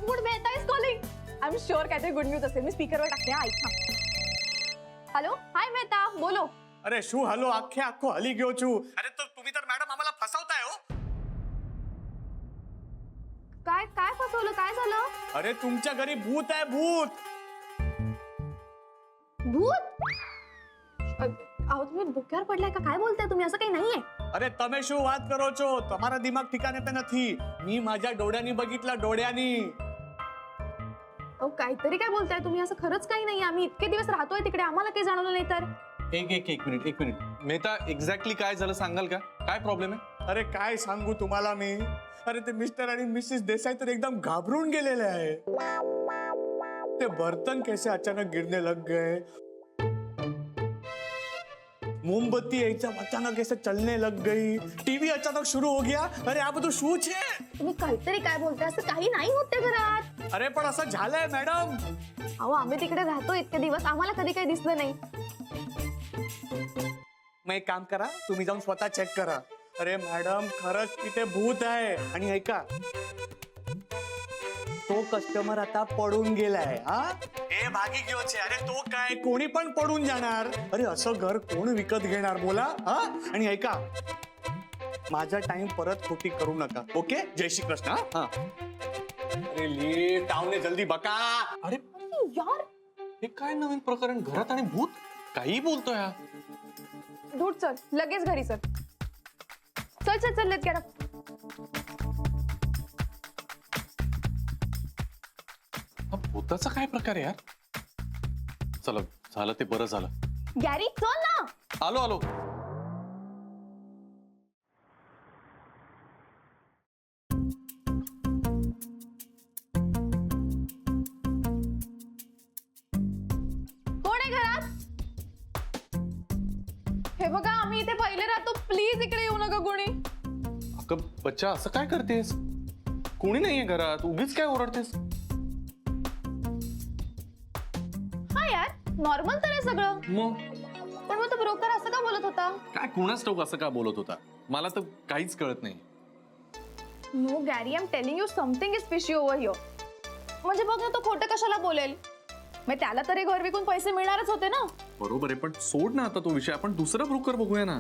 Mahmood Mehta is calling. I am sure काहीतरी good news असेल. मी स्पीकरवर टाकते. ऐक ना. हॅलो, हाय मेहता, बोलो. अरे शू हलो आखे आखो हली गयो छू. अरे तो तुम्ही तर मॅडम आम्हाला फसवताय हो. काय काय फसवलं, काय झालं? अरे तुमच्या घरी भूत आहे, भूत. भूत? अहो तुम्ही डोक्यावर पडलाय का? काय बोलताय तुम्ही? असं काही नाहीये. अरे તમે શું વાત કરો છો? તમારા દિમાગ ठिकाणे पे નથી. मी माझ्या डोळ्यांनी बघितलं, डोळ्यांनी. अहो काहीतरी काय बोलताय तुम्ही? असं खरंच काही नाही. आम्ही इतके दिवस राहतोय तिकडे, आम्हाला काही जाणवलं नाही तर. एक मिनिट मेहता एक्झॅक्टली काय झालं सांगाल का? काय प्रॉब्लेम आहे? अरे काय सांगू तुम्हाला मी. अरे ते मिस्टर आणि मिसेस देसाई तर एकदम घाबरून गेलेले आहे. ते बर्तन कैसे अचानक गिरने लग गए, मोमबत्ती एकदम अचानक ऐसे चलने लग गई, टीवी अचानक शुरू हो गया. अरे आप तो शू छे. तुम्ही काहीतरी काय बोलताय? असं काही नाही होत त्या घरात. अरे पण असं झालंय मॅडम. अहो आम्ही तिकडे राहतो इतके दिवस, आम्हाला कधी काही दिसलं नाही. मग एक काम करा, तुम्ही जाऊन स्वतः चेक करा. अरे मॅडम खरंच तिथे भूत आहे. आणि ऐका, तो कस्टमर आता पडून गेलाय. हा हे भागी घेऊचे. अरे तो काय, कोणी पण पडून जाणार. अरे असं घर कोण विकत घेणार बोला. हा आणि ऐका, माझा टाइम परत खोटी करू नका. ओके, जय श्री कृष्ण. हा अरे लेट आवने जल्दी बका. अरे यार हे काय नवीन प्रकरण घरात आणि भूत काही बोलतोय हा. दूर चल, लगेच घरी चल. चल चल चल, लेट गेट अप. हा भूताचा काय प्रकार आहे यार? चला झालं ते बरं झालं. गॅरी चल ना. आलो कोण आहे घरात? हे बघा आम्ही इथे पहिले राहतो. प्लीज इकडे येऊ नका कोणी. अगं बच्चा असं काय करतेस? कोणी नाहीये घरात, उगीच काय ओरडतेस? हा यार, नॉर्मल तर आहे सगळं. मग पण मग तो ब्रोकर असं का बोलत होता? काय कोणाच ठाऊक असं का बोलत होता? मला तर काहीच कळत नाही. No Gary, I am telling you something is fishy over here. म्हणजे बघ ना, तो खोटं कशाला बोलेल? मग त्याला तरी घर विकून पैसे मिळणारच होते ना. बरोबर आहे, पण सोड ना आता तो विषय. आपण दुसरा ब्रोकर बघूया ना.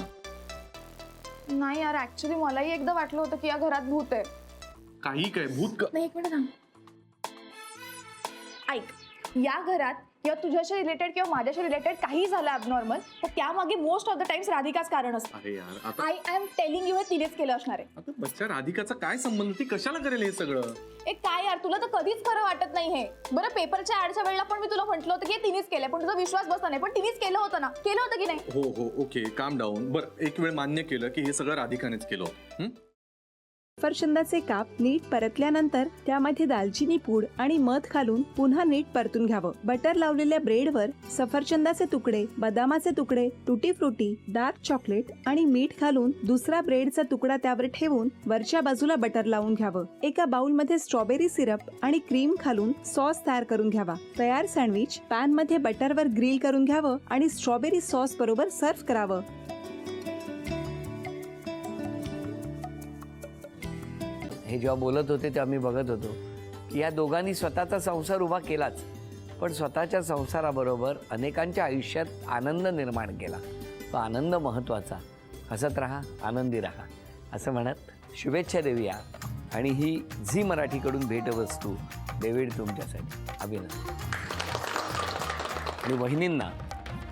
नाही यार, ऍक्च्युली मलाही एकदा वाटलं होतं की या घरात भूत आहे. काही काय भूत नाही, एक मिनिट थांब. ऐक, या घरात किंवा तुझ्याशी रिलेटेड किंवा माझ्याशी रिलेटेड काही झालं ॲबनॉर्मल, तर त्यामागे मोस्ट ऑफ द टाइम्स राधिकाच कारण असतं. अरे यार आता आय एम टेलिंग यू, हे तिनेच केलं असणार आहे. आता बच्चा राधिकाचा काय संबंध? ती कशाला करेल हे सगळं? एक काय यार, तुला तर कधीच खरं वाटत नाही हे. बरं, पेपरच्या ऍडच्या वेळेला पण मी तुला म्हटलं होतं की हे तिनेच केलंय, पण तुझा विश्वास बसला नाही. पण तिनेच केलं होतं ना, केलं होतं की नाही? हो ओके, काम डाऊन. बरं एक वेळ मान्य केलं की हे सगळं राधिकानेच केलं होतं. सफरचंदाचे काप नीट परतल्यानंतर त्यामध्ये दालचिनी पूड आणि मध घालून पुन्हा नीट परतून घ्यावं. बटर लावलेल्या ब्रेडवर सफरचंदाचे तुकडे, बदामाचे तुकडे, टुटी फ्रुटी, डार्क चॉकलेट आणि मीठ घालून दुसरा ब्रेडचा तुकडा त्यावर ठेवून वरच्या बाजूला बटर लावून घ्यावं. एका बाउलमध्ये स्ट्रॉबेरी सिरप आणि क्रीम घालून सॉस तयार करून घ्यावा. तयार सँडविच पॅन मध्ये बटरवर ग्रिल करून घ्यावं आणि स्ट्रॉबेरी सॉस बरोबर सर्व्ह करावं. हे जेव्हा बोलत होते तेव्हा मी बघत होतो की या दोघांनी स्वतःचा संसार उभा केलाच, पण स्वतःच्या संसाराबरोबर अनेकांच्या आयुष्यात आनंद निर्माण केला. तो आनंद महत्त्वाचा. हसत राहा, आनंदी राहा असं म्हणत शुभेच्छा देऊया. आणि ही झी मराठीकडून भेटवस्तू डेव्हिड तुमच्यासाठी. अभिनंदन. आणि वहिनींना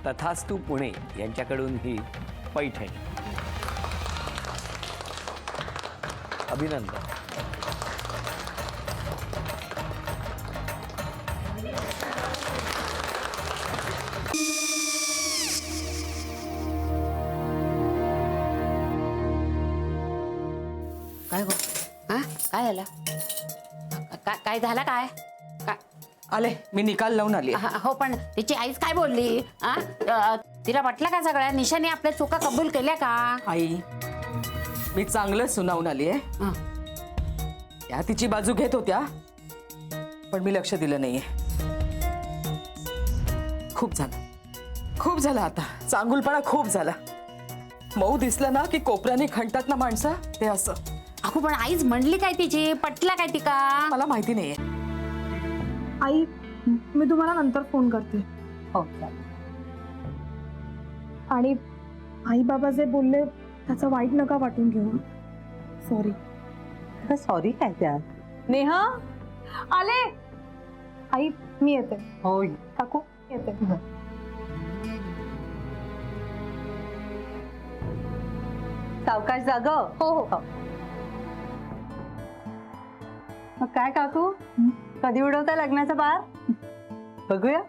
तथास्तू पुणे यांच्याकडून ही पैठणी. अभिनंदन. काय गो? हा काय झालं? काय झालं? काय काय आले, मी निकाल लावून आली. हो, पण तिची आईच काय बोलली? तिला म्हटलं का सगळ्या निशाने आपल्या चुका कबूल केल्या का? आई, मी चांगलं सुनावून आली आहे. त्या तिची बाजू घेत होत्या, पण मी लक्ष दिलं नाहीये. खूप झालं आता. चांगुलपणा खूप झाला. मऊ दिसलं ना की कोपऱ्याने खणतात ना माणसं, ते असं. अगो पण आईच म्हणली काय तिची? पटला काय तिका? मला माहिती नाहीये. आई मी तुम्हाला नंतर फोन करते. हो चालेल. आणि आई बाबा जे बोलले त्याचं वाईट नका वाटून घेऊ. सॉरी. सॉरी काय त्या? नेहा आले. आई मी येते. हो काकू येते. सावकाश जाग. हो हो. मग काय काकू, कधी उडवता लग्नाचा बार? बघूया.